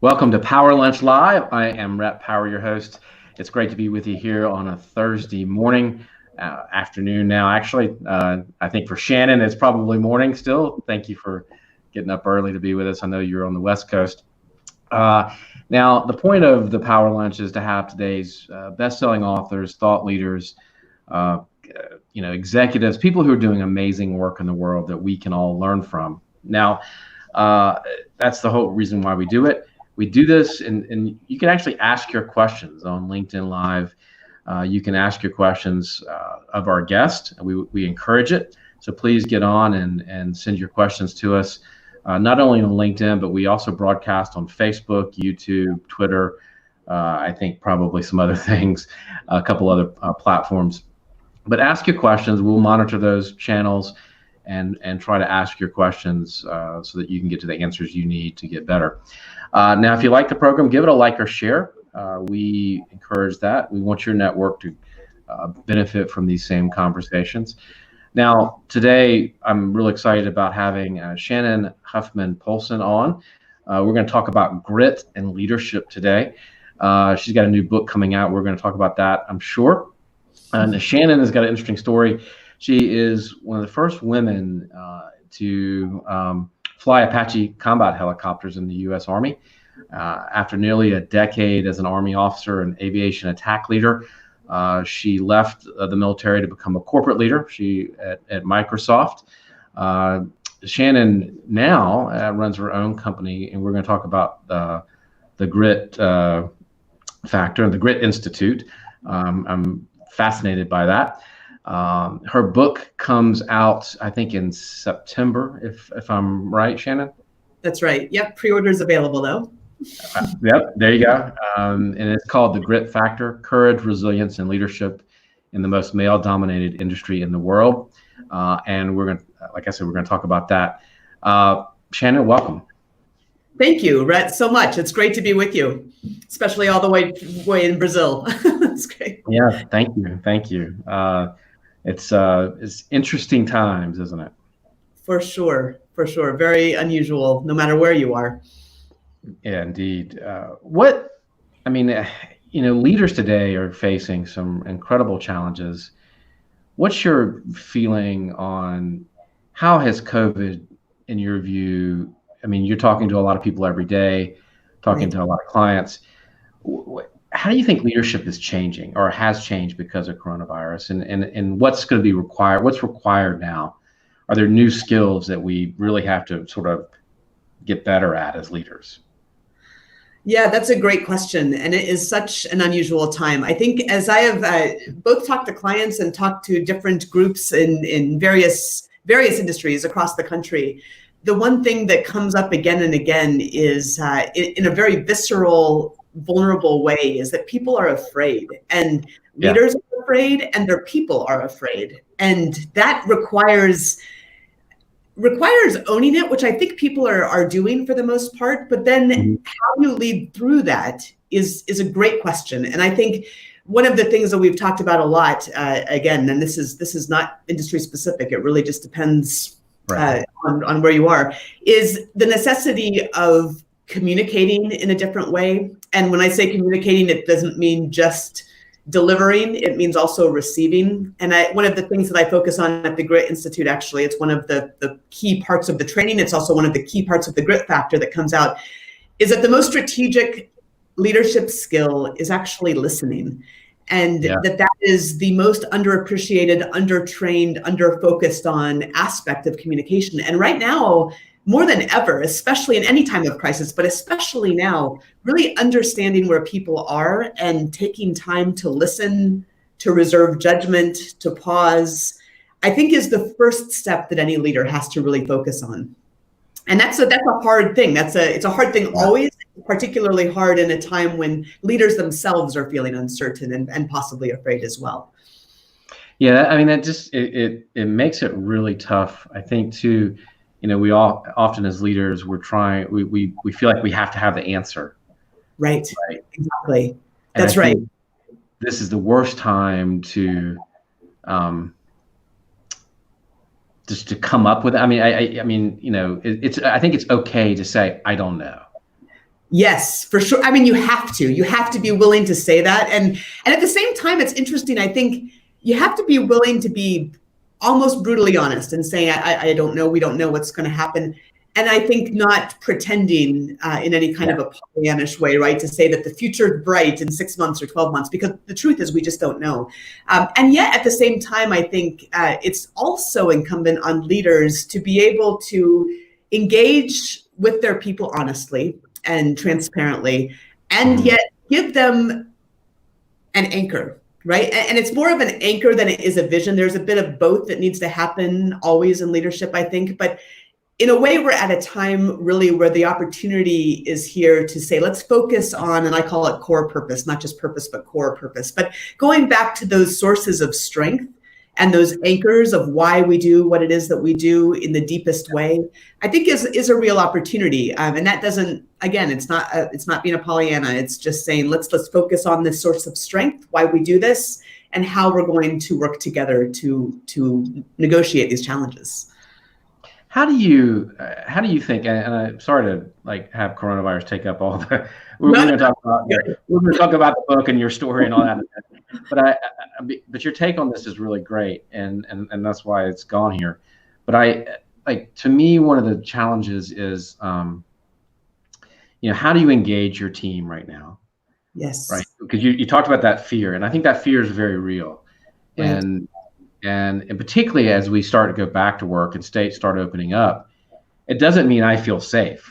Welcome to Power Lunch Live. I am Rhett Power, your host. It's great to be with you here on a Thursday morning, afternoon now. Actually, I think for Shannon, it's probably morning still. Thank you for getting up early to be with us. I know you're on the West Coast. Now, the point of the Power Lunch is to have today's best-selling authors, thought leaders, executives, people who are doing amazing work in the world that we can all learn from. Now, that's the whole reason why we do it. We do this, and you can actually ask your questions on LinkedIn Live. You can ask your questions of our guest. We encourage it. So please get on and send your questions to us, not only on LinkedIn, but we also broadcast on Facebook, YouTube, Twitter, I think probably some other things, a couple other platforms. But ask your questions. We'll monitor those channels and try to ask your questions so that you can get to the answers you need to get better. Now, if you like the program, give it a like or share. We encourage that. We want your network to benefit from these same conversations. Now, today, I'm really excited about having Shannon Huffman Polson on. We're going to talk about grit and leadership today. She's got a new book coming out. We're going to talk about that, I'm sure. And Shannon has got an interesting story. She is one of the first women to fly Apache combat helicopters in the U.S. Army. After nearly a decade as an Army officer and aviation attack leader, she left the military to become a corporate leader. She at Microsoft. Shannon now runs her own company, and we're going to talk about the grit factor and the Grit Institute. I'm fascinated by that. Her book comes out, I think, in September, if I'm right, Shannon? That's right. Yep. Pre-orders available, though. Yep. There you go. And it's called The Grit Factor: Courage, Resilience, and Leadership in the Most Male-Dominated Industry in the World. And we're going to, like I said, we're going to talk about that. Shannon, welcome. Thank you, Rhett, so much. It's great to be with you, especially all the way in Brazil. It's great. Yeah. Thank you. Thank you. It's interesting times, isn't it? For sure. For sure. Very unusual, no matter where you are. Yeah, indeed. Leaders today are facing some incredible challenges. What's your feeling on how has COVID, in your view, you're talking to a lot of people every day, talking to a lot of clients. How do you think leadership is changing or has changed because of coronavirus, and what's going to be required? What's required now? Are there new skills that we really have to sort of get better at as leaders? Yeah, that's a great question. And it is such an unusual time. I think as I have both talked to clients and talked to different groups in various industries across the country, the one thing that comes up again and again is in a very visceral, vulnerable way is that people are afraid, and leaders are afraid, and their people are afraid. And that requires owning it, which I think people are doing for the most part. But then how you lead through that is a great question. And I think one of the things that we've talked about a lot, again, and this is not industry specific, it really just depends on where you are, is the necessity of communicating in a different way. And when I say communicating, it doesn't mean just delivering, it means also receiving. And one of the things that I focus on at the Grit Institute, actually, it's one of the key parts of the training. It's also one of the key parts of the Grit Factor that comes out, is that the most strategic leadership skill is actually listening. And that is the most underappreciated, undertrained, underfocused on aspect of communication. And right now, more than ever, especially in any time of crisis, but especially now, really understanding where people are and taking time to listen, to reserve judgment, to pause, I think is the first step that any leader has to really focus on. And that's a hard thing. It's a hard thing always, particularly hard in a time when leaders themselves are feeling uncertain and possibly afraid as well. Yeah, that just it makes it really tough, I think, too. We all often as leaders, we feel like we have to have the answer. Right. Exactly. That's right. This is the worst time to just to come up with. I think it's okay to say I don't know. Yes, for sure. I mean, you have to be willing to say that. And at the same time, it's interesting. I think you have to be willing to be almost brutally honest and say, I don't know. We don't know what's going to happen. And I think not pretending in any kind of a Pollyannish way, right? To say that the future is bright in 6 months or 12 months, because the truth is we just don't know. And yet at the same time, I think it's also incumbent on leaders to be able to engage with their people honestly and transparently, and yet give them an anchor, right? And it's more of an anchor than it is a vision. There's a bit of both that needs to happen always in leadership, I think. But in a way, we're at a time really where the opportunity is here to say, let's focus on, and I call it core purpose, not just purpose, but core purpose. But going back to those sources of strength and those anchors of why we do what it is that we do in the deepest way, I think is a real opportunity. And that doesn't, again, it's not being a Pollyanna. It's just saying, let's focus on this source of strength, why we do this, and how we're going to work together to negotiate these challenges. How do you think? And I'm sorry to have coronavirus take up all the. We're going to talk about the book and your story and all that. But your take on this is really great, and that's why it's gone here. But to me, one of the challenges is, how do you engage your team right now? Yes. Right. Because you talked about that fear, and I think that fear is very real, right. And particularly as we start to go back to work and states start opening up, it doesn't mean I feel safe.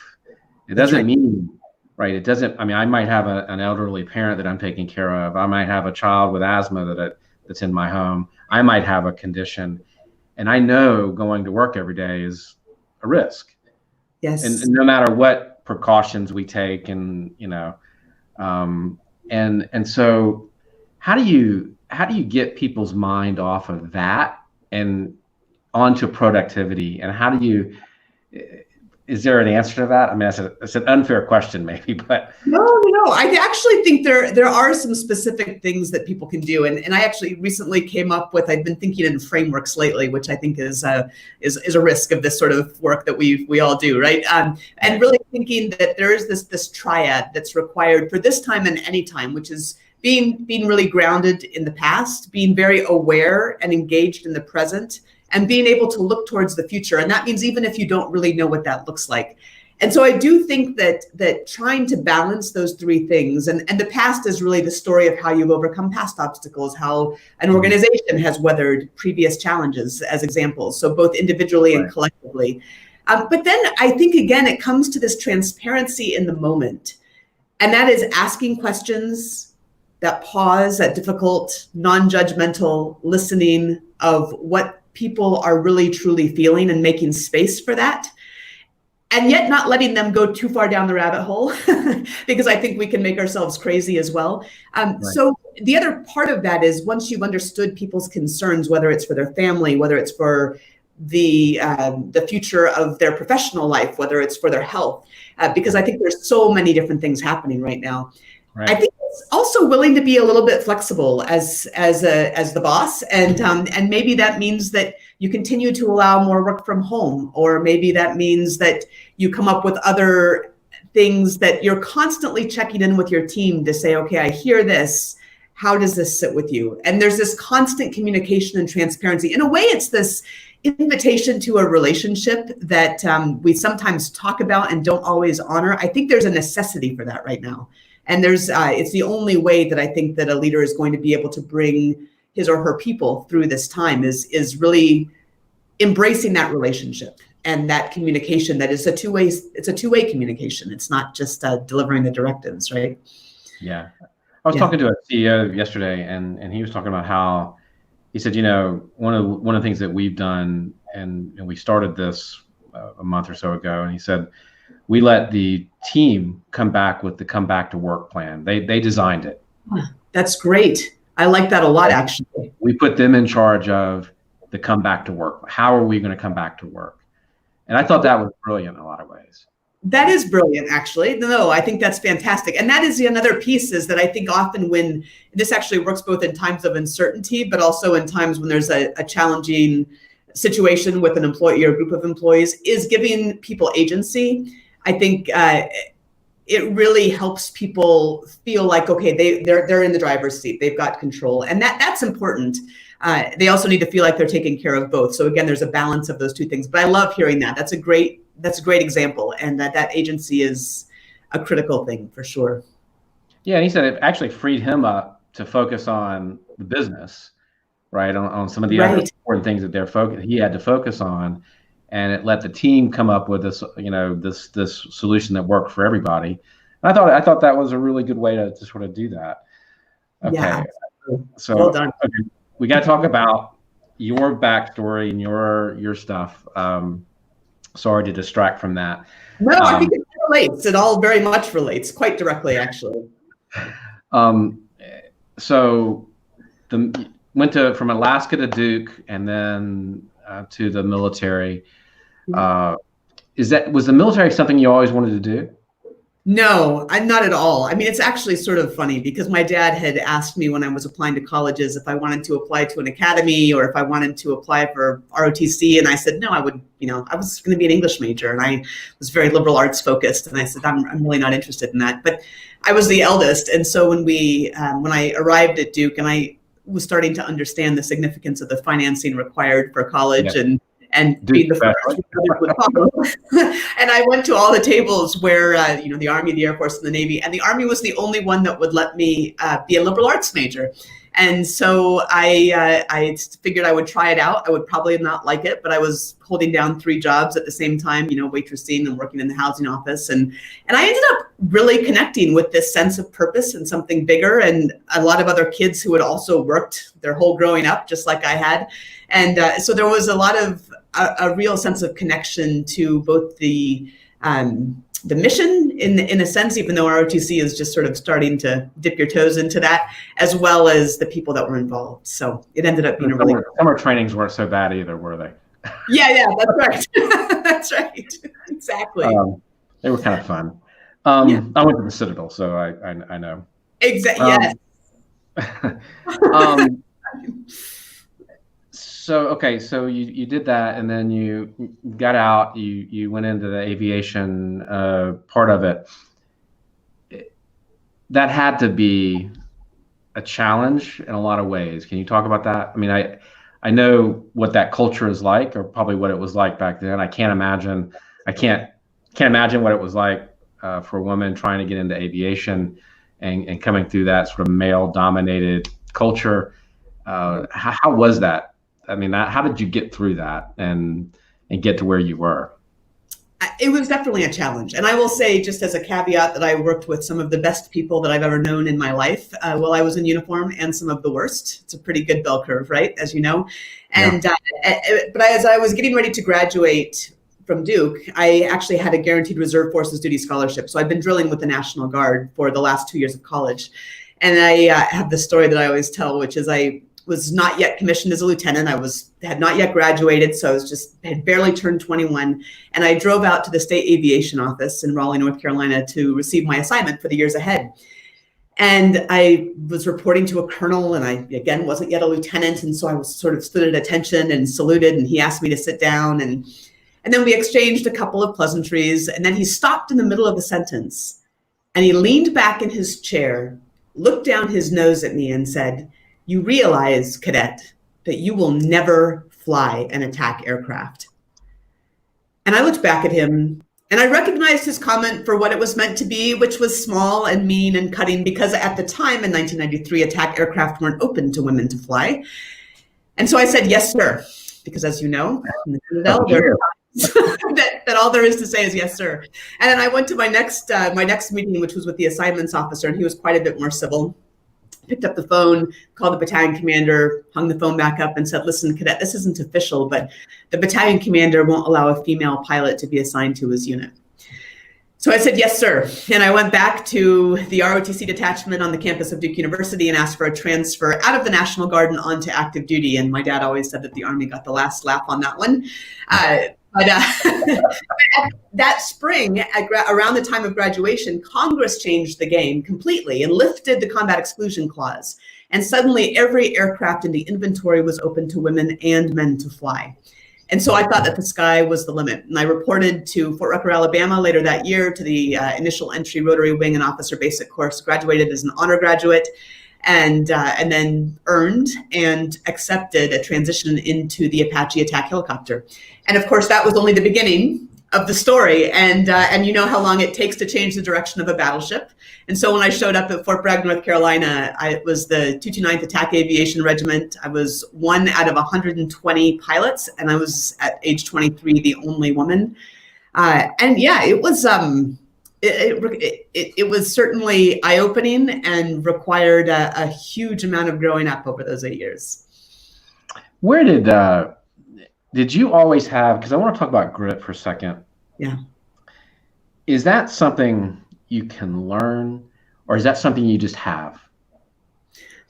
It doesn't mean, right? It doesn't. I mean, I might have an elderly parent that I'm taking care of. I might have a child with asthma that's in my home. I might have a condition, and I know going to work every day is a risk. Yes. And no matter what precautions we take, and so how do you get people's mind off of that and onto productivity? And how do you? Is there an answer to that? I mean, it's an unfair question, maybe, but no. I actually think there are some specific things that people can do, and I actually recently came up with. I've been thinking in frameworks lately, which I think is a risk of this sort of work that we all do, right? And really thinking that there is this triad that's required for this time and any time, which is being really grounded in the past, being very aware and engaged in the present, and being able to look towards the future. And that means even if you don't really know what that looks like. And so I do think that trying to balance those three things, and the past is really the story of how you've overcome past obstacles, how an organization has weathered previous challenges as examples, so both individually and collectively. But then I think, again, it comes to this transparency in the moment. And that is asking questions, that pause, that difficult, non-judgmental listening of what people are really truly feeling and making space for that. And yet not letting them go too far down the rabbit hole, because I think we can make ourselves crazy as well. So the other part of that is, once you've understood people's concerns, whether it's for their family, whether it's for the future of their professional life, whether it's for their health, because I think there's so many different things happening right now. Right. I think it's also willing to be a little bit flexible as the boss, and maybe that means that you continue to allow more work from home, or maybe that means that you come up with other things that you're constantly checking in with your team to say, okay, I hear this. How does this sit with you? And there's this constant communication and transparency. In a way, it's this invitation to a relationship that we sometimes talk about and don't always honor. I think there's a necessity for that right now. And it's the only way that I think that a leader is going to be able to bring his or her people through this time is really embracing that relationship and that communication. That is it's a two-way communication. It's not just delivering the directives, right? Yeah. I was talking to a CEO yesterday, and he was talking about how he said, one of the things that we've done, and we started this a month or so ago, and he said, we let the team come back with the come back to work plan. They designed it. That's great. I like that a lot, actually. We put them in charge of the come back to work. How are we going to come back to work? And I thought that was brilliant in a lot of ways. That is brilliant, actually. No, I think that's fantastic. And that is another piece, is that I think often when this actually works both in times of uncertainty, but also in times when there's a challenging situation with an employee or a group of employees, is giving people agency. I think it really helps people feel like, okay, they're in the driver's seat, they've got control, and that's important. They also need to feel like they're taking care of both. So again, there's a balance of those two things. But I love hearing that. That's a great example, and that agency is a critical thing for sure. Yeah, and he said it actually freed him up to focus on the business, right? On some of the other important things that he had to focus on, and it let the team come up with this, this solution that worked for everybody. And I thought that was a really good way to sort of do that. Okay, yeah, so well done. Okay, we got to talk about your backstory and your stuff. Sorry to distract from that. No, I think it relates. It all very much relates, quite directly, actually. So went from Alaska to Duke, and then to the military. Was the military something you always wanted to do? No, I'm not at all. I mean, it's actually sort of funny because my dad had asked me when I was applying to colleges if I wanted to apply to an academy or if I wanted to apply for ROTC. And I said, no, I was going to be an English major, and I was very liberal arts focused. And I said, I'm really not interested in that. But I was the eldest. And so when I arrived at Duke and I was starting to understand the significance of the financing required for college, and being the first would follow. And I went to all the tables where, the Army, the Air Force, and the Navy, and the Army was the only one that would let me be a liberal arts major. And so I figured I would try it out. I would probably not like it, but I was holding down 3 jobs at the same time, waitressing and working in the housing office. And I ended up really connecting with this sense of purpose and something bigger, and a lot of other kids who had also worked their whole growing up, just like I had. And so there was a lot of a real sense of connection to both the mission in a sense, even though ROTC is just sort of starting to dip your toes into that, as well as the people that were involved. So it ended up being summer trainings weren't so bad either, were they? Yeah, that's right. That's right. Exactly. They were kind of fun. I went to the Citadel, so I know. Exactly. Yes. So you did that, and then you got out. You went into the aviation part of it. That had to be a challenge in a lot of ways. Can you talk about that? I mean, I know what that culture is like, or probably what it was like back then. I can't imagine what it was like for a woman trying to get into aviation and coming through that sort of male-dominated culture. How was that? I mean, how did you get through that and get to where you were? It was definitely a challenge. And I will say, just as a caveat, that I worked with some of the best people that I've ever known in my life while I was in uniform, and some of the worst. It's a pretty good bell curve, right? As you know. And but as I was getting ready to graduate from Duke, I actually had a guaranteed reserve forces duty scholarship. So I've been drilling with the National Guard for the last 2 years of college. And I have this story that I always tell, which is I was not yet commissioned as a lieutenant. I had not yet graduated, so I had barely turned 21. And I drove out to the state aviation office in Raleigh, North Carolina, to receive my assignment for the years ahead. And I was reporting to a colonel, and I, again, wasn't yet a lieutenant. And so I was sort of stood at attention and saluted, and he asked me to sit down. And then we exchanged a couple of pleasantries. And then he stopped in the middle of a sentence, and he leaned back in his chair, looked down his nose at me, and said, "You realize, cadet, that you will never fly an attack aircraft." And I looked back at him, and I recognized his comment for what it was meant to be, which was small and mean and cutting, because at the time in 1993, attack aircraft weren't open to women to fly. And so I said, "Yes, sir," because as you know, in the Citadel, that all there is to say is yes, sir. And then I went to my next meeting, which was with the assignments officer, and he was quite a bit more civil. Picked up the phone, called the battalion commander, hung the phone back up, and said, "Listen, cadet, this isn't official, but the battalion commander won't allow a female pilot to be assigned to his unit." So I said, "Yes, sir." And I went back to the ROTC detachment on the campus of Duke University and asked for a transfer out of the National Guard and onto active duty. And my dad always said that the Army got the last laugh on that one. But that spring, around the time of graduation, Congress changed the game completely and lifted the combat exclusion clause. And suddenly every aircraft in the inventory was open to women and men to fly. And so I thought that the sky was the limit. And I reported to Fort Rucker, Alabama later that year to the initial entry Rotary Wing and Officer Basic course, graduated as an honor graduate, and then earned and accepted a transition into the Apache attack helicopter. And of course, that was only the beginning of the story. And you know how long it takes to change the direction of a battleship. And so when I showed up at Fort Bragg, North Carolina, it was the 229th Attack Aviation Regiment. I was one out of 120 pilots, and I was at age 23 the only woman. And yeah, it was it was certainly eye-opening and required a huge amount of growing up over those 8 years. Where did you always have, because I want to talk about grit for a second. Yeah. Is that something you can learn, or is that something you just have?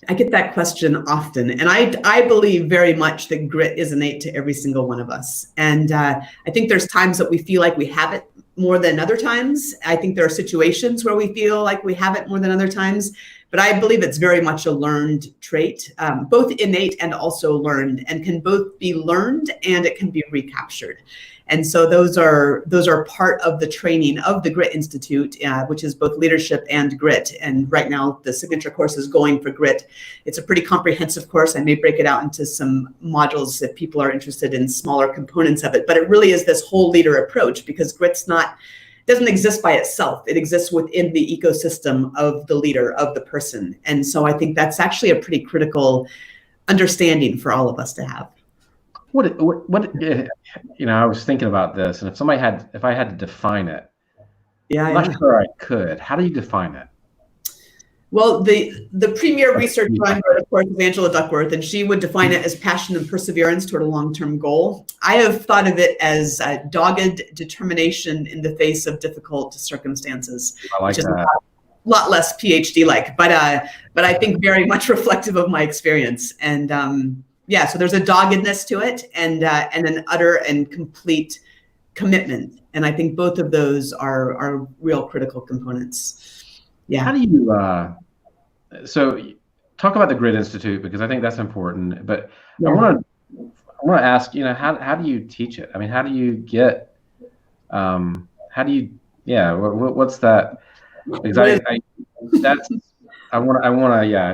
I get that question often, and I believe very much that grit is innate to every single one of us. And I think there's times that we feel like we have it more than other times. I think there are situations where we feel like we have it more than other times, but I believe it's very much a learned trait, both innate and also learned, and can both be learned and it can be recaptured. And so those are part of the training of the Grit Institute, which is both leadership and grit. And right now the signature course is going for grit. It's a pretty comprehensive course. I may break it out into some modules if people are interested in smaller components of it, but it really is this whole leader approach, because grit's doesn't exist by itself. It exists within the ecosystem of the leader, of the person. And so I think that's actually a pretty critical understanding for all of us to have. What I was thinking about this, and if I had to define it, I'm not sure I could. How do you define it? Well, the premier researcher I wrote, of course, is Angela Duckworth, and she would define it as passion and perseverance toward a long-term goal. I have thought of it as dogged determination in the face of difficult circumstances. I like that. A lot less PhD-like, but I think very much reflective of my experience. And yeah, so there's a doggedness to it, and an utter and complete commitment. And I think both of those are real critical components. Yeah. How do you, so talk about the Grit Institute, because I think that's important, but yeah. I want to ask, how do you teach it? I mean, how do you get, what's that? Because I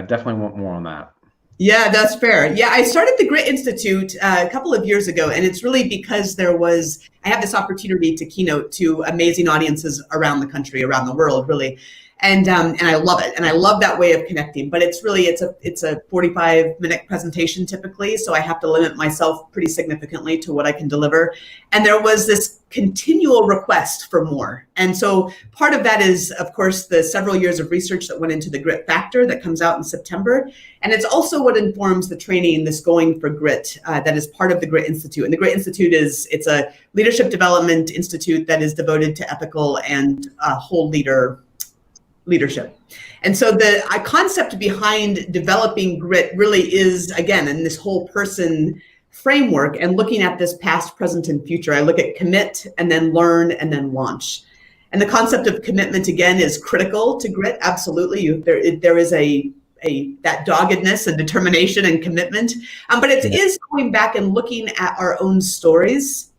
definitely want more on that. Yeah, that's fair. Yeah, I started the Grit Institute a couple of years ago, and it's really because I have this opportunity to keynote to amazing audiences around the country, around the world, really. And I love it. And I love that way of connecting, but it's a 45-minute presentation typically. So I have to limit myself pretty significantly to what I can deliver. And there was this continual request for more. And so part of that is, of course, the several years of research that went into the Grit Factor that comes out in September. And it's also what informs the training, this Going for Grit, that is part of the Grit Institute. And the Grit Institute it's a leadership development institute that is devoted to ethical and whole leadership. And so the concept behind developing grit really is, again, in this whole person framework and looking at this past, present, and future. I look at commit and then learn and then launch. And the concept of commitment, again, is critical to grit. Absolutely. There is that doggedness and determination and commitment. But it is going back and looking at our own stories,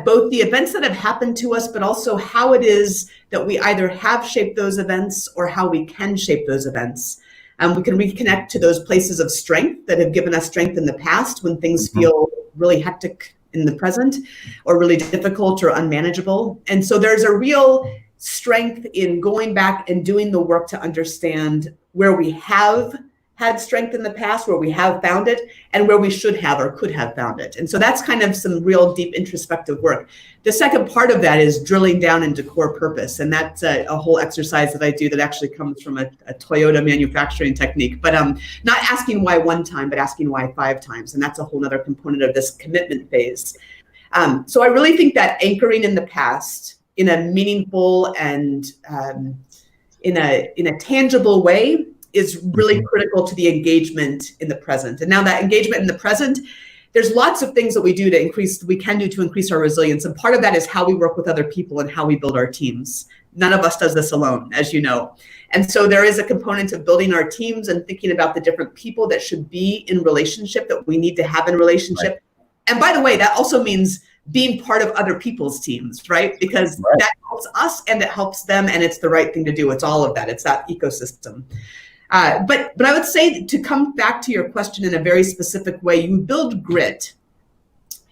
both the events that have happened to us, but also how it is that we either have shaped those events or how we can shape those events. We can reconnect to those places of strength that have given us strength in the past when things feel really hectic in the present or really difficult or unmanageable. And so there's a real strength in going back and doing the work to understand where we have had strength in the past, where we have found it, and where we should have or could have found it. And so that's kind of some real deep introspective work. The second part of that is drilling down into core purpose. And that's a whole exercise that I do that actually comes from a Toyota manufacturing technique, but not asking why one time, but asking why 5 times. And that's a whole other component of this commitment phase. So I really think that anchoring in the past in a meaningful and in a tangible way is really critical to the engagement in the present. And now that engagement in the present, there's lots of things that we can do to increase our resilience. And part of that is how we work with other people and how we build our teams. None of us does this alone, as you know. And so there is a component of building our teams and thinking about the different people that should be in relationship, that we need to have in relationship. Right. And by the way, that also means being part of other people's teams, right? Because that helps us and it helps them, and it's the right thing to do. It's all of that. It's that ecosystem. But I would say, to come back to your question in a very specific way, you build grit,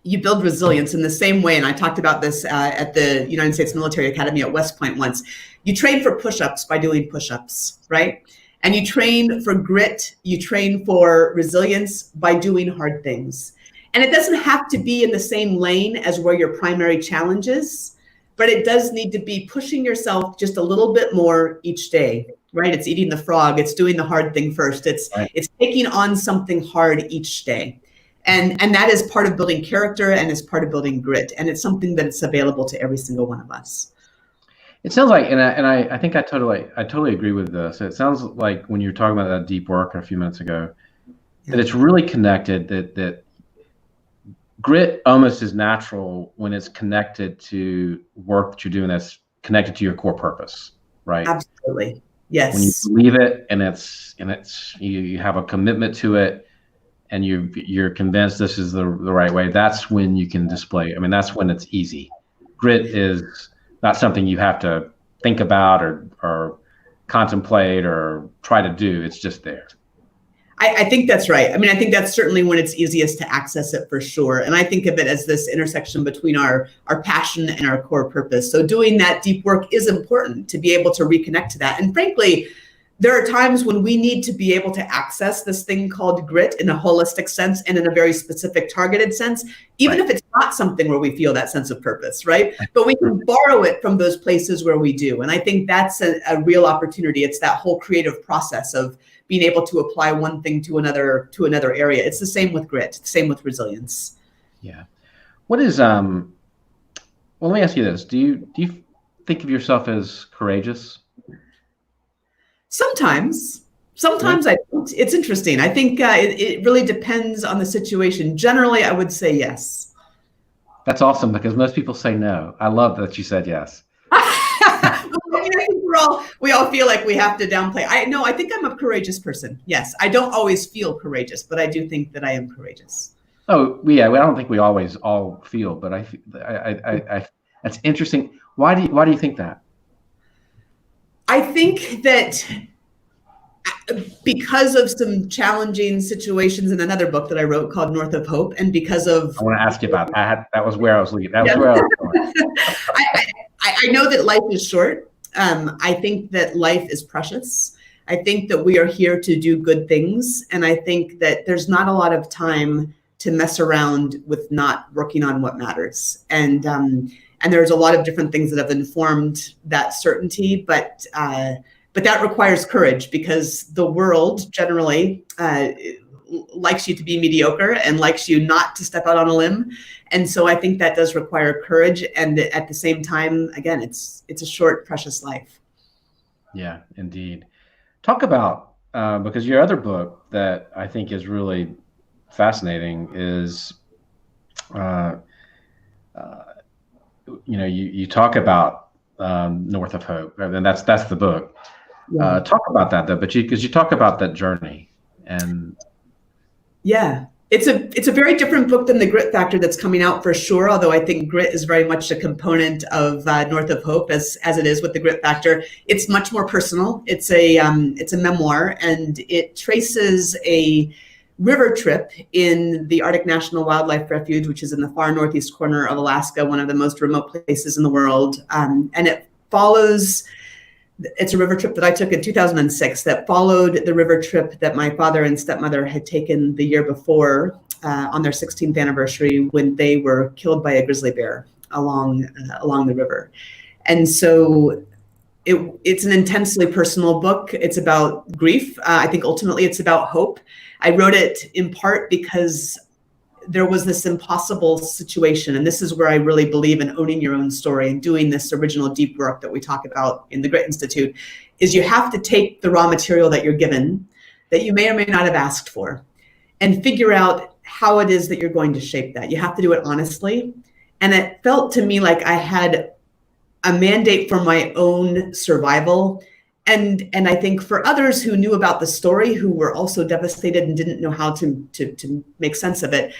you build resilience in the same way. And I talked about this at the United States Military Academy at West Point once. You train for push-ups by doing push-ups, right? And you train for grit, you train for resilience by doing hard things. And it doesn't have to be in the same lane as where your primary challenge is, but it does need to be pushing yourself just a little bit more each day, right? It's eating the frog, it's doing the hard thing first. It's taking on something hard each day. And that is part of building character and is part of building grit. And it's something that's available to every single one of us. It sounds like, and I think I totally agree with this. It sounds like when you were talking about that deep work a few minutes ago, that it's really connected, that grit almost is natural when it's connected to work that you're doing that's connected to your core purpose, right? Absolutely. Yes. When you believe it and it's you have a commitment to it and you're convinced this is the right way, that's when you can display. I mean, that's when it's easy. Grit is not something you have to think about or contemplate or try to do. It's just there. I think that's right. I mean, I think that's certainly when it's easiest to access it, for sure. And I think of it as this intersection between our passion and our core purpose. So doing that deep work is important to be able to reconnect to that. And frankly, there are times when we need to be able to access this thing called grit in a holistic sense and in a very specific targeted sense, even if it's not something where we feel that sense of purpose, right? But we can borrow it from those places where we do. And I think that's a real opportunity. It's that whole creative process of being able to apply one thing to another area. It's the same with grit, the same with resilience. Yeah. What is, well, let me ask you this. Do you think of yourself as courageous? Sometimes I don't. It's interesting. I think it really depends on the situation. Generally, I would say yes. That's awesome, because most people say no. I love that you said yes. I think we all feel like we have to downplay. I think I'm a courageous person. Yes, I don't always feel courageous, but I do think that I am courageous. Oh yeah, well, I don't think we always all feel, but I that's interesting. Why do you think that? I think that because of some challenging situations in another book that I wrote called North of Hope, and because of... I want to ask you about that. That was where I was leading. That was where I was going. I know that life is short. I think that life is precious. I think that we are here to do good things. And I think that there's not a lot of time to mess around with not working on what matters. And there's a lot of different things that have informed that certainty, but that requires courage, because the world generally likes you to be mediocre and likes you not to step out on a limb. And so I think that does require courage. And at the same time, again, it's a short, precious life. Yeah, indeed. Talk about, because your other book that I think is really fascinating is, you talk about North of Hope, and that's the book. Yeah. Talk about that though, because you talk about that journey. And yeah, it's a very different book than the Grit Factor that's coming out, for sure. Although I think grit is very much a component of North of Hope, as it is with the Grit Factor. It's much more personal. It's a memoir, and it traces a river trip in the Arctic National Wildlife Refuge, which is in the far northeast corner of Alaska, one of the most remote places in the world. And it's a river trip that I took in 2006 that followed the river trip that my father and stepmother had taken the year before on their 16th anniversary, when they were killed by a grizzly bear along the river. And so it's an intensely personal book. It's about grief. I think ultimately it's about hope. I wrote it in part because there was this impossible situation. And this is where I really believe in owning your own story and doing this original deep work that we talk about in the Grit Institute, is you have to take the raw material that you're given, that you may or may not have asked for, and figure out how it is that you're going to shape that. You have to do it honestly. And it felt to me like I had a mandate for my own survival. And I think for others who knew about the story, who were also devastated and didn't know how to make sense of it,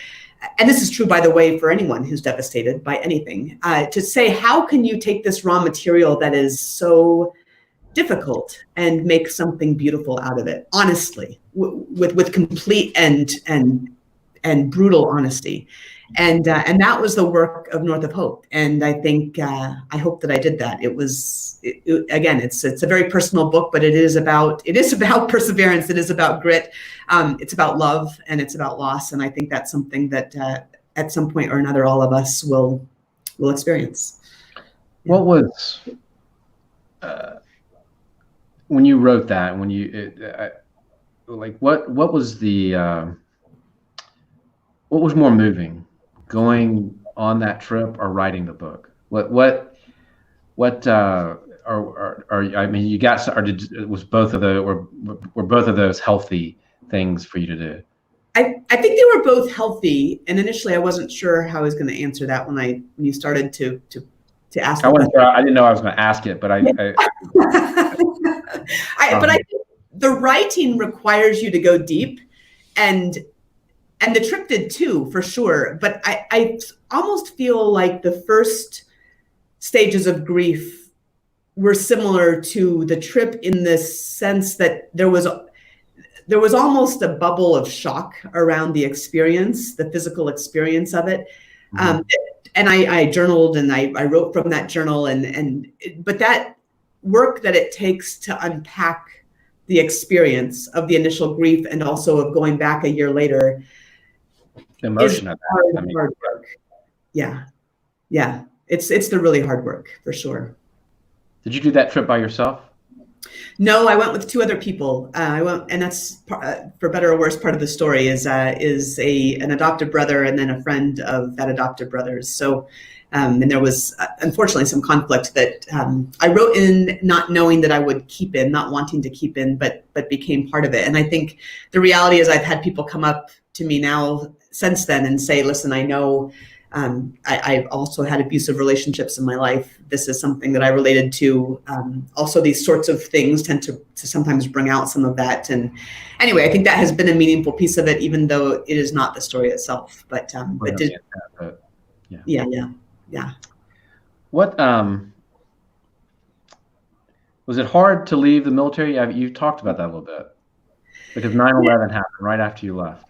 and this is true, by the way, for anyone who's devastated by anything, to say, how can you take this raw material that is so difficult and make something beautiful out of it, honestly, with complete and brutal honesty. And that was the work of North of Hope. And I think, I hope that I did that. Again, it's a very personal book, but it is about perseverance. It is about grit. It's about love, and it's about loss. And I think that's something that at some point or another, all of us will experience. Yeah. What was, when you wrote that, what was the, what was more moving, going on that trip or writing the book? I mean, you got, or was both of those, were both of those healthy things for you to do? I think they were both healthy, and initially I wasn't sure how I was going to answer that when you started to ask. I didn't know I was going to ask it, but but I think the writing requires you to go deep, and the trip did too, for sure. But I almost feel like the first stages of grief were similar to the trip, in the sense that there was almost a bubble of shock around the experience, the physical experience of it. Mm-hmm. And I journaled, and I wrote from that journal, but that work that it takes to unpack the experience of the initial grief, and also of going back a year later, the emotion of that. Hard work. Yeah. It's the really hard work, for sure. Did you do that trip by yourself? No, I went with two other people. And that's, for better or worse, part of the story is an adoptive brother, and then a friend of that adoptive brother's. So, and there was unfortunately some conflict that I wrote in, not knowing that I would keep in, not wanting to keep in, but became part of it. And I think the reality is, I've had people come up to me now since then and say, listen, I know I've also had abusive relationships in my life. This is something that I related to. Also, these sorts of things tend to sometimes bring out some of that. And anyway, I think that has been a meaningful piece of it, even though it is not the story itself. But yeah. What was it hard to leave the military? You talked about that a little bit, because 9/11 happened right after you left.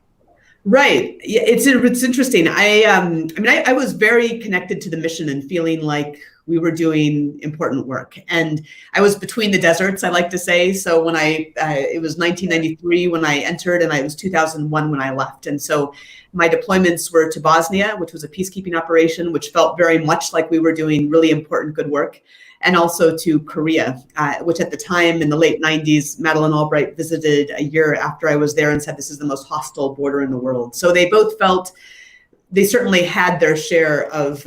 Right. Yeah, it's interesting. I was very connected to the mission and feeling like we were doing important work. And I was between the deserts, I like to say. So when it was 1993 when I entered, and it was 2001 when I left. And so my deployments were to Bosnia, which was a peacekeeping operation, which felt very much like we were doing really important, good work. And also to Korea, which at the time in the late 90s, Madeleine Albright visited a year after I was there and said, this is the most hostile border in the world. So they both they certainly had their share of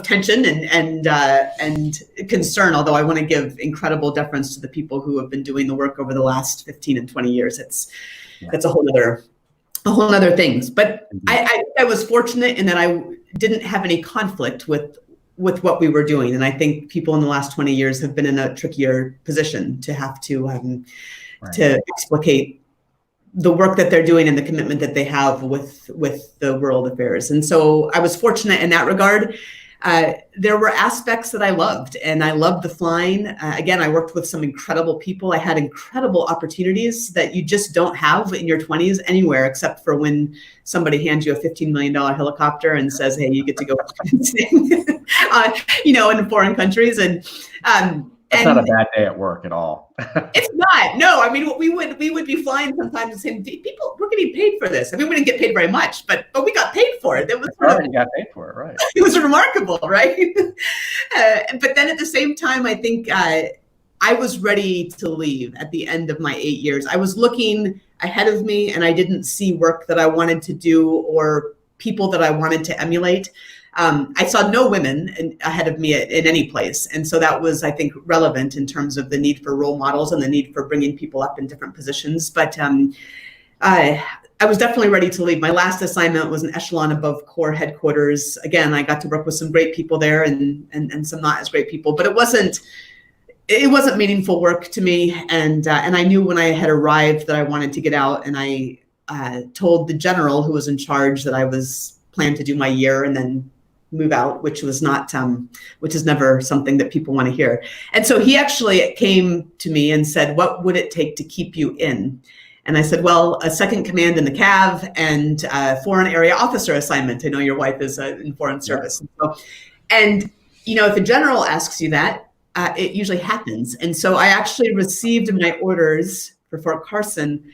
tension and concern, although I want to give incredible deference to the people who have been doing the work over the last 15 and 20 years. That's a whole other things. But I was fortunate in that I didn't have any conflict with what we were doing. And I think people in the last 20 years have been in a trickier position to have to explicate the work that they're doing and the commitment that they have with the world affairs. And so I was fortunate in that regard. There were aspects that I loved, and I loved the flying. Again, I worked with some incredible people. I had incredible opportunities that you just don't have in your 20s anywhere, except for when somebody hands you a $15 million helicopter and says, hey, you get to go in foreign countries. And it's not a bad day at work at all. It's not. No, I mean, we would be flying sometimes and saying, people, we're getting paid for this. I mean, we didn't get paid very much, but we got paid for it. It was you got paid for it, right? It was remarkable, right? But then at the same time, I think I was ready to leave at the end of my 8 years. I was looking ahead of me, and I didn't see work that I wanted to do or people that I wanted to emulate. I saw no women ahead of me in any place. And so that was, I think, relevant in terms of the need for role models and the need for bringing people up in different positions. But I was definitely ready to leave. My last assignment was an echelon above Corps headquarters. Again, I got to work with some great people there and some not as great people, but it wasn't meaningful work to me. And I knew when I had arrived that I wanted to get out, and I told the general who was in charge that I was planned to do my year and then move out, which was not, which is never something that people want to hear. And so he actually came to me and said, what would it take to keep you in? And I said, well, a second command in the CAV and a foreign area officer assignment. I know your wife is in foreign service. Yeah. And, you know, if a general asks you that, it usually happens. And so I actually received my orders for Fort Carson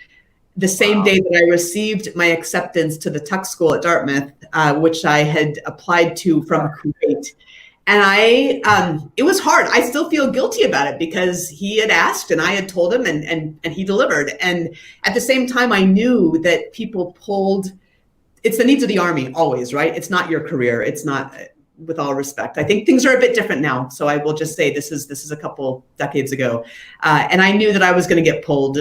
the same day that I received my acceptance to the Tuck School at Dartmouth, which I had applied to from Kuwait. And it was hard. I still feel guilty about it because he had asked and I had told him and he delivered. And at the same time, I knew that people pulled, it's the needs of the Army always, right? It's not your career. It's not, with all respect. I think things are a bit different now. So I will just say this is a couple decades ago. And I knew that I was going to get pulled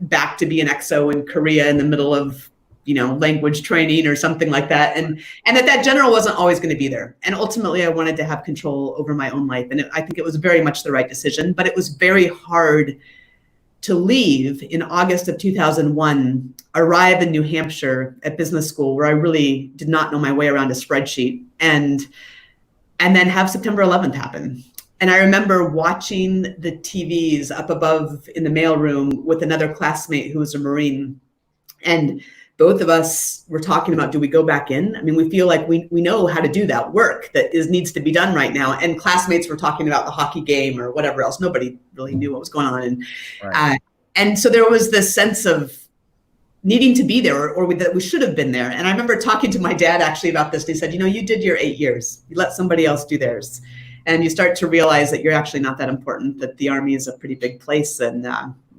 back to be an XO in Korea in the middle of, you know, language training or something like that. And that general wasn't always going to be there. And ultimately I wanted to have control over my own life. And I think it was very much the right decision, but it was very hard to leave in August of 2001, arrive in New Hampshire at business school where I really did not know my way around a spreadsheet and then have September 11th happen. And I remember watching the TVs up above in the mailroom with another classmate who was a Marine. And both of us were talking about, do we go back in? I mean, we feel like we know how to do that work that needs to be done right now. And classmates were talking about the hockey game or whatever else. Nobody really knew what was going on. And, right. And so there was this sense of needing to be there or that we should have been there. And I remember talking to my dad actually about this. And he said, you know, you did your 8 years. You let somebody else do theirs. And you start to realize that you're actually not that important, that the Army is a pretty big place and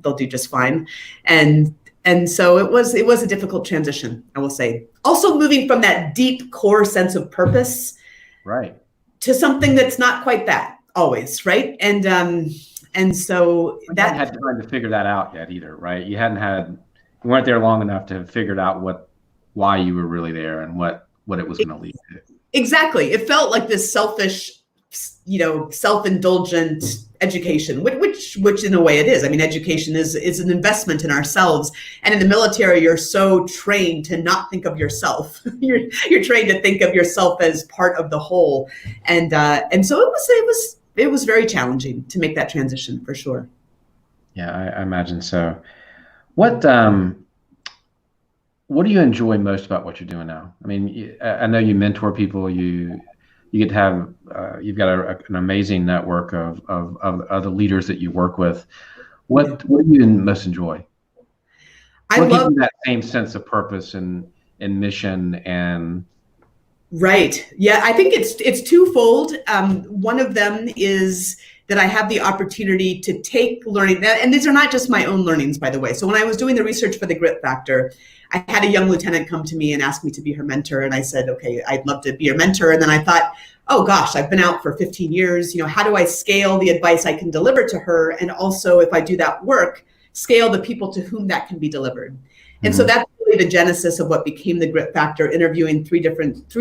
they'll do just fine. And so it was a difficult transition, I will say. Also moving from that deep core sense of purpose, right, to something that's not quite that always, right? And so you hadn't had time to figure that out yet either, right? You weren't there long enough to have figured out why you were really there and what it was going to lead to. Exactly. It felt like this selfish, you know, self-indulgent education, which in a way it is. I mean, education is an investment in ourselves. And in the military, you're so trained to not think of yourself. You're trained to think of yourself as part of the whole. And so it was very challenging to make that transition for sure. Yeah, I imagine so. What do you enjoy most about what you're doing now? I mean, I know you mentor people. You get to have you've got an amazing network of other leaders that you work with. What do you most enjoy? What gives you that same sense of purpose and mission and? Right. Yeah, I think it's twofold. One of them is that I have the opportunity to take learning, and these are not just my own learnings, by the way. So when I was doing the research for the Grit Factor, I had a young lieutenant come to me and ask me to be her mentor. And I said, okay, I'd love to be your mentor. And then I thought, oh gosh, I've been out for 15 years. You know, how do I scale the advice I can deliver to her? And also, if I do that work, scale the people to whom that can be delivered. And so that's really the genesis of what became the Grit Factor, interviewing 3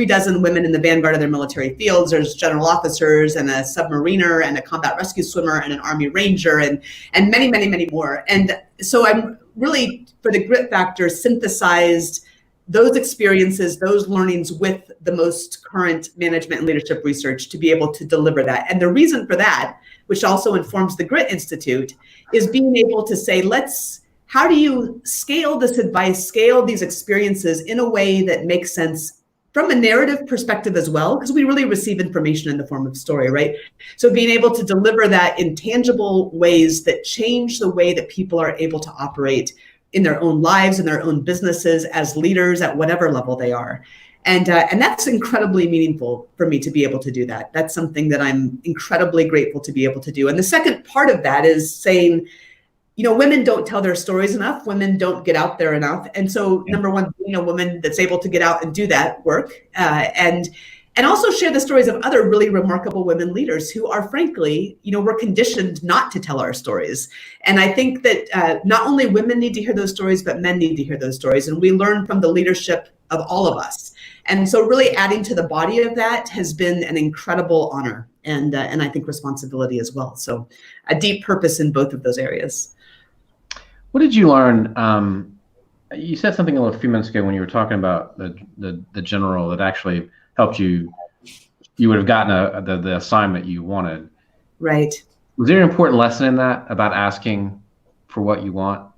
dozen women in the vanguard of their military fields. There's general officers and a submariner and a combat rescue swimmer and an Army Ranger and many, many, many more. And so I'm really, for the Grit Factor, synthesized those experiences, those learnings with the most current management and leadership research to be able to deliver that. And the reason for that, which also informs the Grit Institute, is being able to say, how do you scale this advice, scale these experiences in a way that makes sense from a narrative perspective as well? Because we really receive information in the form of story, right? So being able to deliver that in tangible ways that change the way that people are able to operate in their own lives, in their own businesses, as leaders at whatever level they are. And that's incredibly meaningful for me to be able to do that. That's something that I'm incredibly grateful to be able to do. And the second part of that is saying, you know, women don't tell their stories enough. Women don't get out there enough. And so number one, being a woman that's able to get out and do that work and also share the stories of other really remarkable women leaders who are, frankly, you know, we're conditioned not to tell our stories. And I think that not only women need to hear those stories, but men need to hear those stories. And we learn from the leadership of all of us. And so really adding to the body of that has been an incredible honor and I think responsibility as well. So a deep purpose in both of those areas. What did you learn You said something a few minutes ago when you were talking about the general that actually helped you. You would have gotten the assignment you wanted. Right. Was there an important lesson in that about asking for what you want?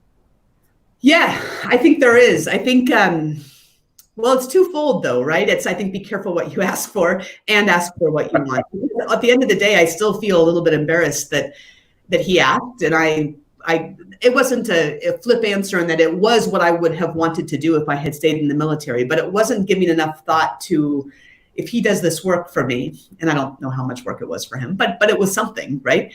Yeah, I think there is. I think, well, it's twofold though, right? It's, I think, be careful what you ask for and ask for what you want. At the end of the day, I still feel a little bit embarrassed that he asked, and it wasn't a flip answer, and that it was what I would have wanted to do if I had stayed in the military, but it wasn't giving enough thought to, if he does this work for me, and I don't know how much work it was for him, but it was something, right?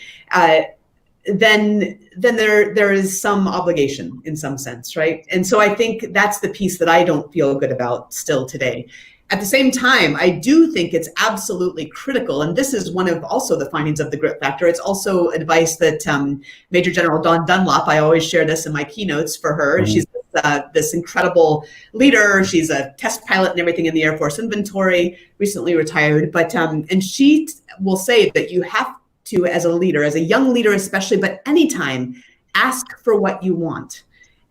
Then there is some obligation in some sense, right? And so I think that's the piece that I don't feel good about still today. At the same time, I do think it's absolutely critical, and this is one of also the findings of the grit factor. It's also advice that Major General Dawn Dunlop, I always share this in my keynotes for her. Mm-hmm. She's this incredible leader. She's a test pilot and everything in the Air Force Inventory, recently retired. But and she will say that you have to, as a leader, as a young leader especially, but anytime, ask for what you want.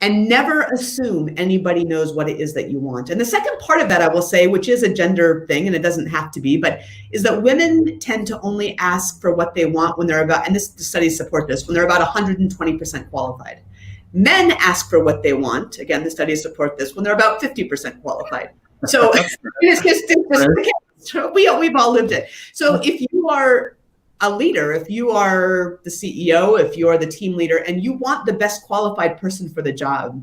And never assume anybody knows what it is that you want. And the second part of that, I will say, which is a gender thing, and it doesn't have to be, but is that women tend to only ask for what they want when they're about, and the studies support this, when they're about 120% qualified. Men ask for what they want, again, the studies support this, when they're about 50% qualified. So we've all lived it. So if you are a leader, if you are the CEO, if you are the team leader, and you want the best qualified person for the job,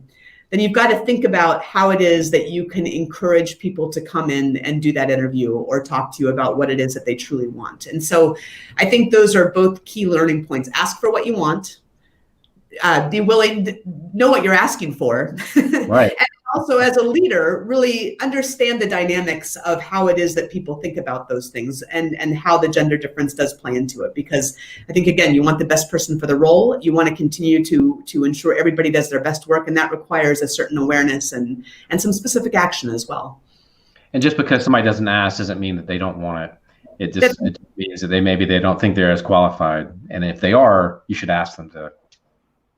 then you've got to think about how it is that you can encourage people to come in and do that interview or talk to you about what it is that they truly want. And so I think those are both key learning points. Ask for what you want, be willing to know what you're asking for. Right. And also, as a leader, really understand the dynamics of how it is that people think about those things, and how the gender difference does play into it. Because I think, again, you want the best person for the role. You want to continue to ensure everybody does their best work, and that requires a certain awareness and some specific action as well. And just because somebody doesn't ask doesn't mean that they don't want it. It just means that maybe they don't think they're as qualified. And if they are, you should ask them to.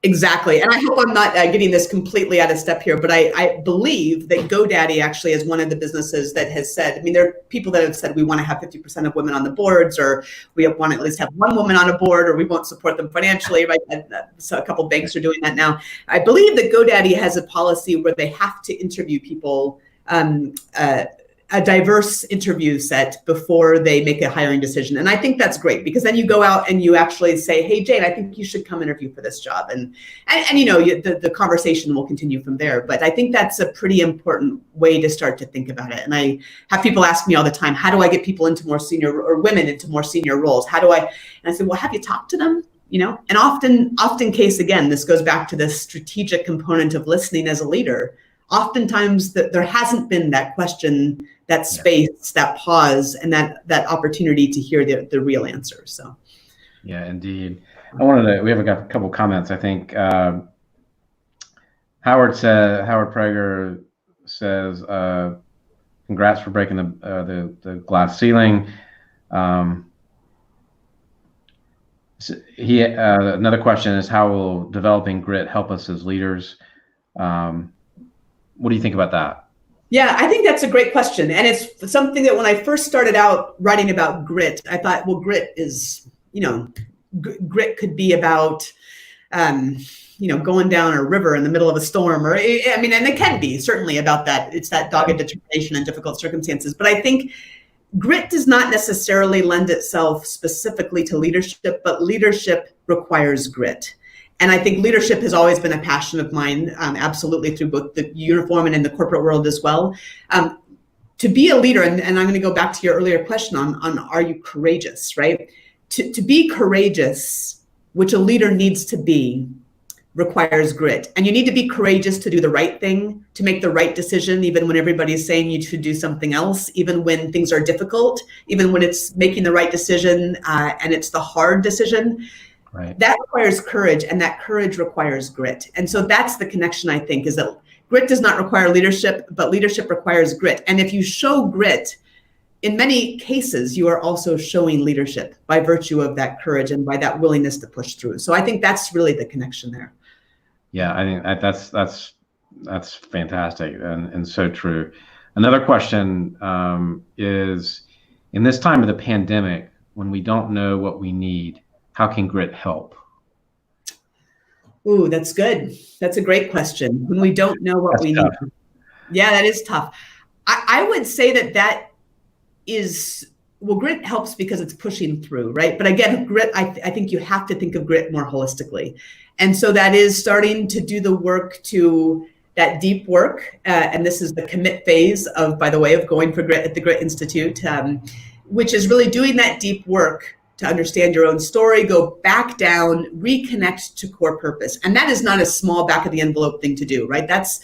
Exactly. And I hope I'm not getting this completely out of step here, but I believe that GoDaddy actually is one of the businesses that has said, I mean, there are people that have said we want to have 50% of women on the boards, or we want to at least have one woman on a board, or we won't support them financially, right? So a couple of banks are doing that now. I believe that GoDaddy has a policy where they have to interview people, a diverse interview set before they make a hiring decision. And I think that's great, because then you go out and you actually say, hey, Jane, I think you should come interview for this job. And you know, the conversation will continue from there. But I think that's a pretty important way to start to think about it. And I have people ask me all the time, how do I get people into more senior, or women into more senior roles? How do I, and I said, well, have you talked to them? You know, and often case, again, this goes back to the strategic component of listening as a leader. Oftentimes there hasn't been that question, that space, that pause, and that opportunity to hear the real answer. So, yeah, indeed. We have a couple comments. I think Howard Prager says, "Congrats for breaking the glass ceiling." Another question is, how will developing grit help us as leaders? What do you think about that? Yeah, I think that's a great question. And it's something that when I first started out writing about grit, I thought, well, grit is, you know, grit could be about, you know, going down a river in the middle of a storm, or, I mean, and it can be certainly about that. It's that dogged determination in difficult circumstances. But I think grit does not necessarily lend itself specifically to leadership, but leadership requires grit. And I think leadership has always been a passion of mine, absolutely, through both the uniform and in the corporate world as well. To be a leader, and I'm going to go back to your earlier question on are you courageous, right? To be courageous, which a leader needs to be, requires grit. And you need to be courageous to do the right thing, to make the right decision, even when everybody's saying you should do something else, even when things are difficult, even when it's making the right decision and it's the hard decision. Right. That requires courage, and that courage requires grit. And so that's the connection, I think, is that grit does not require leadership, but leadership requires grit. And if you show grit, in many cases, you are also showing leadership by virtue of that courage and by that willingness to push through. So I think that's really the connection there. Yeah, I think that's That's fantastic and so true. Another question is, in this time of the pandemic, when we don't know what we need, how can grit help? Ooh, that's good. That's a great question. When we don't know what That's we need. tough. Yeah, that is tough. I would say that is, well, grit helps because it's pushing through, right? But again, grit, I think you have to think of grit more holistically. And so that is starting to do the work, to that deep work. And this is the commit phase of, by the way, of going for grit at the Grit Institute, which is really doing that deep work to understand your own story, go back down, reconnect to core purpose. And that is not a small back of the envelope thing to do, right? That's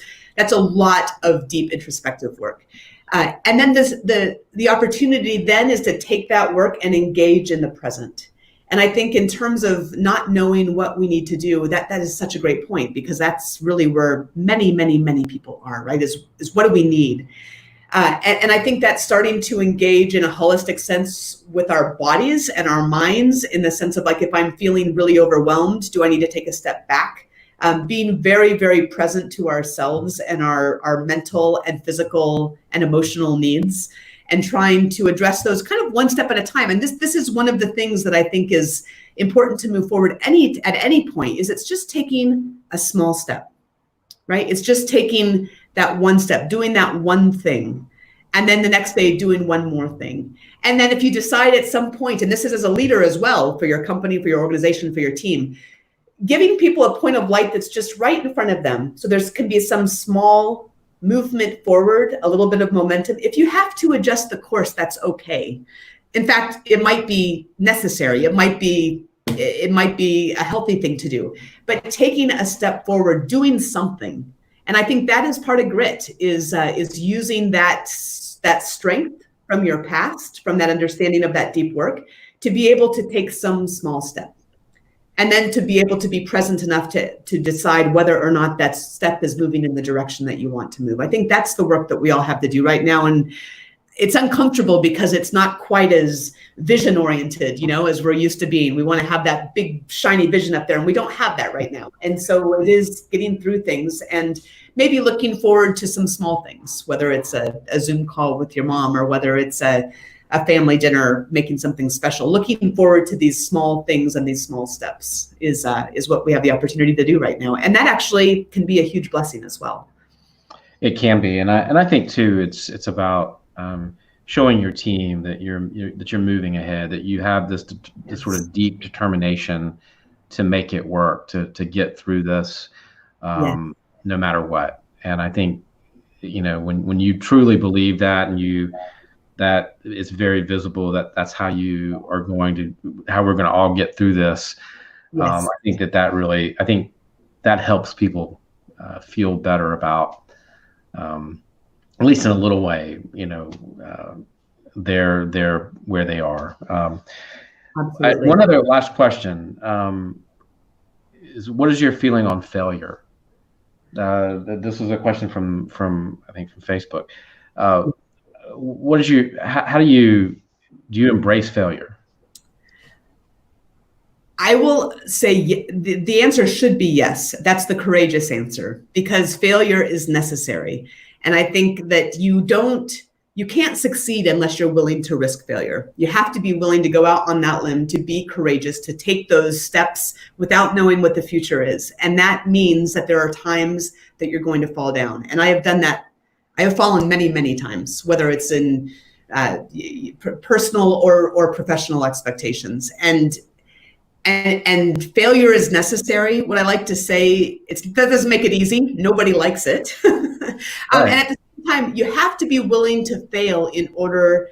a lot of deep introspective work. And then the opportunity then is to take that work and engage in the present. And I think in terms of not knowing what we need to do, that is such a great point, because that's really where many, many, many people are, right? Is what do we need? And I think that's starting to engage in a holistic sense with our bodies and our minds, in the sense of, like, if I'm feeling really overwhelmed, do I need to take a step back? Being very, very present to ourselves and our mental and physical and emotional needs, and trying to address those kind of one step at a time. And this is one of the things that I think is important to move forward at any point, is it's just taking a small step, right? It's just taking that one step, doing that one thing. And then the next day doing one more thing. And then if you decide at some point, and this is as a leader as well, for your company, for your organization, for your team, giving people a point of light that's just right in front of them. So there can be some small movement forward, a little bit of momentum. If you have to adjust the course, that's okay. In fact, it might be necessary. It might be a healthy thing to do. But taking a step forward, doing something. And I think that is part of grit, is using that strength from your past, from that understanding of that deep work, to be able to take some small step. And then to be able to be present enough to decide whether or not that step is moving in the direction that you want to move. I think that's the work that we all have to do right now. And it's uncomfortable because it's not quite as vision oriented, as we're used to being. We want to have that big shiny vision up there, and we don't have that right now. And so it is getting through things and maybe looking forward to some small things, whether it's a Zoom call with your mom, or whether it's a family dinner, making something special. Looking forward to these small things and these small steps is what we have the opportunity to do right now. And that actually can be a huge blessing as well. It can be. And I think too, it's about showing your team that you're moving ahead, that you have this sort of deep determination to make it work, to get through this, no matter what. And I think, when you truly believe that, and that it's very visible that's how we're going to all get through this. Yes. I think that helps people feel better about, at least in a little way, they're where they are. One other last question is, what is your feeling on failure? This was a question from I think from Facebook. How do you embrace failure? I will say the answer should be yes. That's the courageous answer, because failure is necessary. And I think that you can't succeed unless you're willing to risk failure. You have to be willing to go out on that limb, to be courageous, to take those steps without knowing what the future is. And that means that there are times that you're going to fall down. And I have done that. I have fallen many, many times, whether it's in personal or professional expectations. And failure is necessary. What I like to say, that doesn't make it easy. Nobody likes it. Right. And at the same time, you have to be willing to fail in order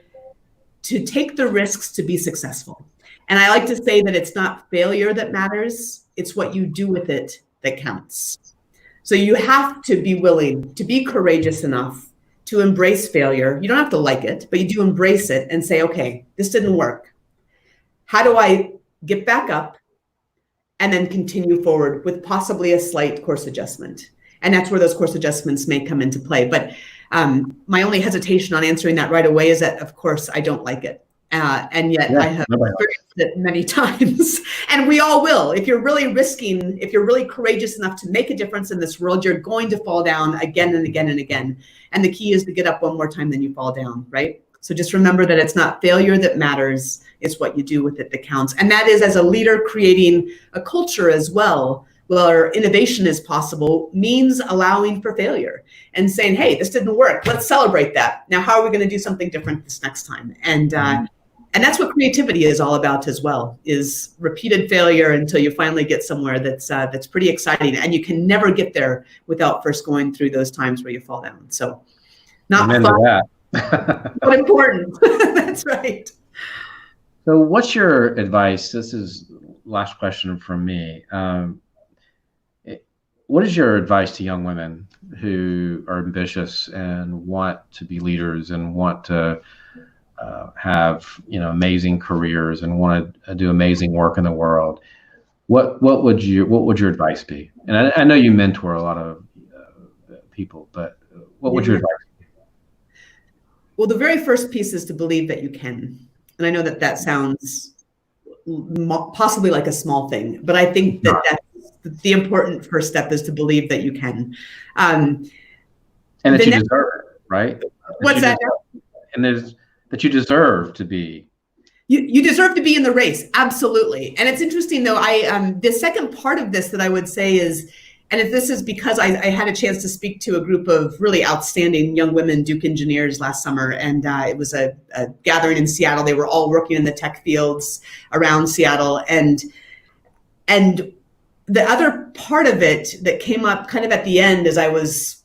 to take the risks to be successful. And I like to say that it's not failure that matters. It's what you do with it that counts. So you have to be willing to be courageous enough to embrace failure. You don't have to like it, but you do embrace it and say, okay, this didn't work. How do I get back up and then continue forward with possibly a slight course adjustment? And that's where those course adjustments may come into play. But my only hesitation on answering that right away is that, of course, I don't like it. And yet I have experienced it many times. And we all will. If you're really courageous enough to make a difference in this world, you're going to fall down again and again and again. And the key is to get up one more time than you fall down, right? So just remember that it's not failure that matters, it's what you do with it that counts. And that is, as a leader, creating a culture as well, where innovation is possible, means allowing for failure and saying, hey, this didn't work. Let's celebrate that. Now, how are we going to do something different this next time? And that's what creativity is all about as well, is repeated failure until you finally get somewhere that's pretty exciting. And you can never get there without first going through those times where you fall down. So not fun, but important. That's right. So what's your advice? This is last question from me. What is your advice to young women who are ambitious and want to be leaders and want to have amazing careers and want to do amazing work in the world? What would your advice be? And I know you mentor a lot of people, but what would your advice be? Well, the very first piece is to believe that you can. And I know that sounds possibly like a small thing, but I think that's the important first step, is to believe that you can. And that you deserve it, right? What's that? And there's that you deserve to be. You deserve to be in the race, absolutely. And it's interesting though, the second part of this that I would say is, and if this is because I had a chance to speak to a group of really outstanding young women Duke engineers last summer, and it was a gathering in Seattle. They were all working in the tech fields around Seattle, and the other part of it that came up kind of at the end as I was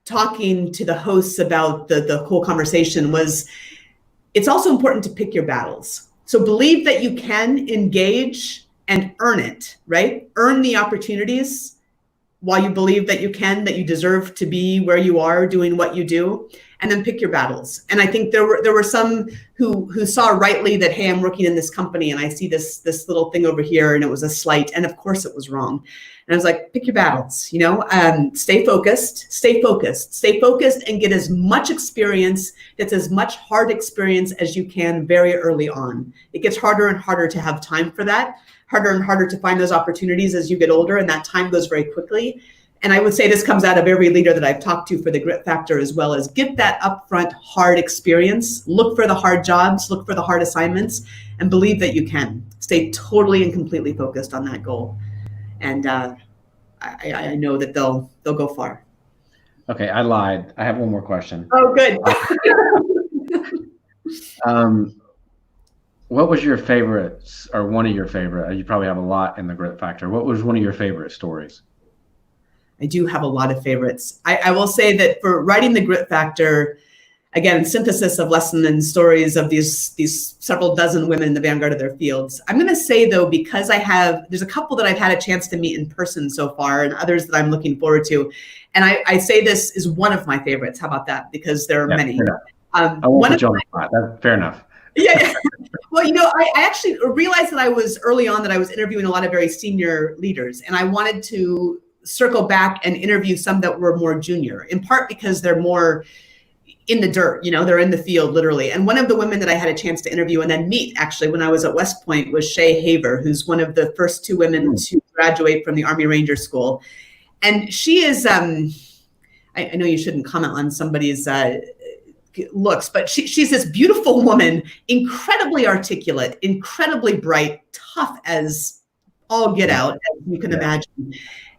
talking to the hosts about the whole conversation was, it's also important to pick your battles. So believe that you can engage and earn it, right? Earn the opportunities while you believe that you can, that you deserve to be where you are doing what you do, and then pick your battles. And I think there were some who saw rightly that, hey, I'm working in this company and I see this little thing over here and it was a slight, and of course it was wrong. And I was like, pick your battles, stay focused and get as much experience, get as much hard experience as you can very early on. It gets harder and harder to have time for that, harder and harder to find those opportunities as you get older, and that time goes very quickly. And I would say this comes out of every leader that I've talked to for the grit factor as well, as get that upfront hard experience, look for the hard jobs, look for the hard assignments, and believe that you can. Stay totally and completely focused on that goal. And I know that they'll go far. Okay, I lied. I have one more question. Oh, good. What was your favorite, or one of your favorite? You probably have a lot in the grit factor. What was one of your favorite stories? I do have a lot of favorites. I will say that for writing the grit factor, again, synthesis of lesson and stories of these several dozen women in the vanguard of their fields. I'm going to say though, because there's a couple that I've had a chance to meet in person so far, and others that I'm looking forward to. And I say this is one of my favorites. How about that? Because there are many. I won't put you on the spot. That's fair enough. Yeah. Well, I actually realized that I was early on that I was interviewing a lot of very senior leaders, and I wanted to circle back and interview some that were more junior, in part because they're more in the dirt, they're in the field literally. And one of the women that I had a chance to interview and then meet actually when I was at West Point was Shay Haver, who's one of the first two women to graduate from the Army Ranger School. And she is, I know you shouldn't comment on somebody's looks, but she's this beautiful woman, incredibly articulate, incredibly bright, tough as all get out, as you can imagine.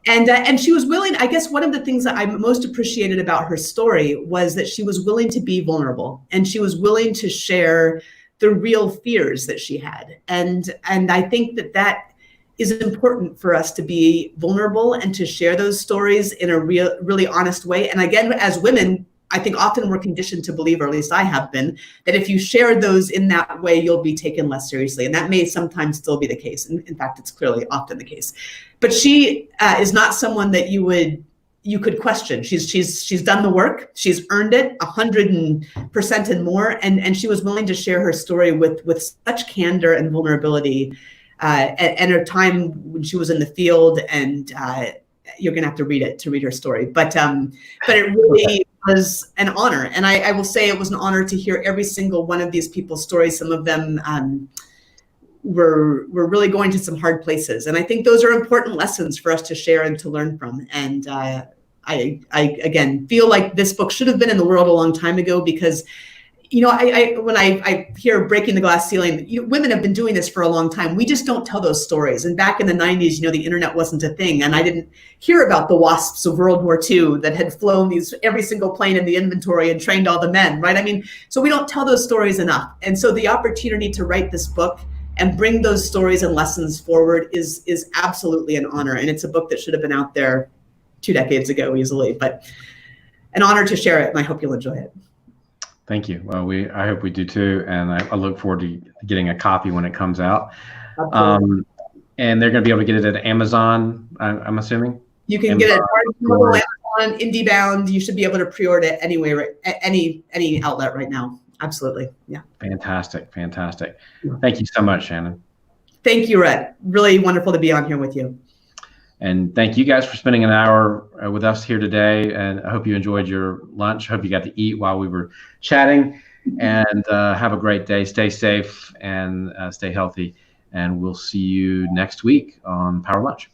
And she was willing, I guess one of the things that I most appreciated about her story was that she was willing to be vulnerable, and she was willing to share the real fears that she had. And I think that is important for us, to be vulnerable and to share those stories in a really honest way. And again, as women, I think often we're conditioned to believe, or at least I have been, that if you share those in that way, you'll be taken less seriously. And that may sometimes still be the case. And in fact, it's clearly often the case. But she is not someone that you could question. She's done the work. She's earned it 100% and more. And she was willing to share her story with such candor and vulnerability at a time when she was in the field. And you're going to have to read it to read her story. But it really was an honor. And I will say it was an honor to hear every single one of these people's stories. Some of them were really going to some hard places. And I think those are important lessons for us to share and to learn from. And I again feel like this book should have been in the world a long time ago, because when I hear breaking the glass ceiling, women have been doing this for a long time. We just don't tell those stories. And back in the 90s, the internet wasn't a thing. And I didn't hear about the WASPs of World War II that had flown every single plane in the inventory and trained all the men, right? I mean, so we don't tell those stories enough. And so the opportunity to write this book and bring those stories and lessons forward is absolutely an honor. And it's a book that should have been out there 2 decades ago easily, but an honor to share it. And I hope you'll enjoy it. Thank you. Well, I hope we do too, and I look forward to getting a copy when it comes out. And they're going to be able to get it at Amazon, I'm assuming. You can get it at Amazon, IndieBound. You should be able to pre-order it anywhere, any outlet right now. Absolutely, yeah. Fantastic. Yeah. Thank you so much, Shannon. Thank you, Rhett. Really wonderful to be on here with you. And thank you guys for spending an hour with us here today. And I hope you enjoyed your lunch. Hope you got to eat while we were chatting. And have a great day. Stay safe and stay healthy. And we'll see you next week on Power Lunch.